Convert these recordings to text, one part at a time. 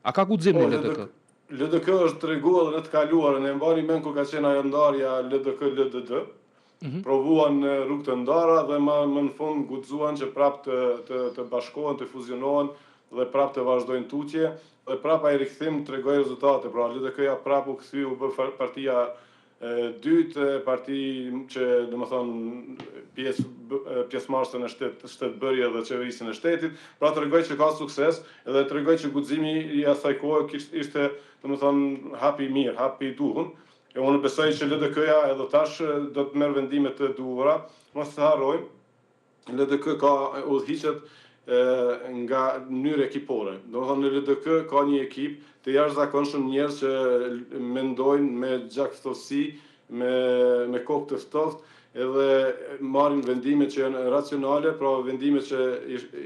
A ka guxim në LDK? LDK është tregu edhe në të kaluarën, e mbani mend kur ka qenë ajo ndarja LDK-LDD, provuan në rrugë të ndara dhe më në fund guxuan që prap të bashkohen, të fuzionohen dhe prap të vazhdojnë tutje, dhe prap ai rikthim tregoi rezultate. Pra LDK-ja prap u kthye, u bë partia dytë, parti që domethënë pjesëmarrëse në shtetbërje dhe qeverisjen e shtetit, pra tregoi që ka sukses dhe tregoi që guximi i asaj kohe ishte domethënë hapi i mirë, hapi i duhur. E unë besoj që LDK-ja edhe tash do të merr vendime të duhura. Mos të harrojmë, LDK ka udhëhiqet nga mënyrë ekipore. Domethënë në LDK ka një ekip të jashtëzakonshëm, njerëz që mendojnë me gjakftësi, me kokë të ftohtë, edhe marrin vendime që janë racionale, pra vendime që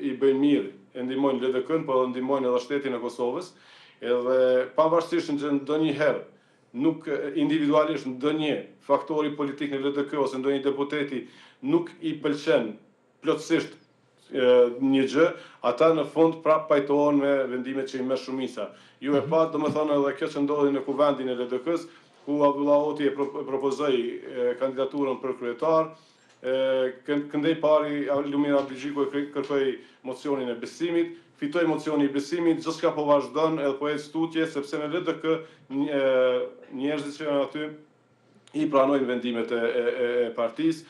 i bëjnë mirë, e ndihmojnë LDK-n, po ndihmojnë edhe shtetin e Kosovës, edhe pavarësisht që ndonjëherë nuk individualisht ndonjë faktori politik në LDK ose ndonjë deputeti nuk i pëlqen plotësisht një gjë, ata në fund prap pajtohen me vendimet që i merr shumica. Ju e pa domethënë edhe kjo që ndodhi në kuvendin e LDK-s, ku Abdullah Oti e propozoi kandidaturën për kryetar, këndej pari Lumir Abdixhiku e kërkoi mocionin e besimit, fitoi mocioni i besimit, gjithçka po vazhdon edhe po ecë tutje, sepse në LDK njerëzit që janë aty i pranojnë vendimet e partisë.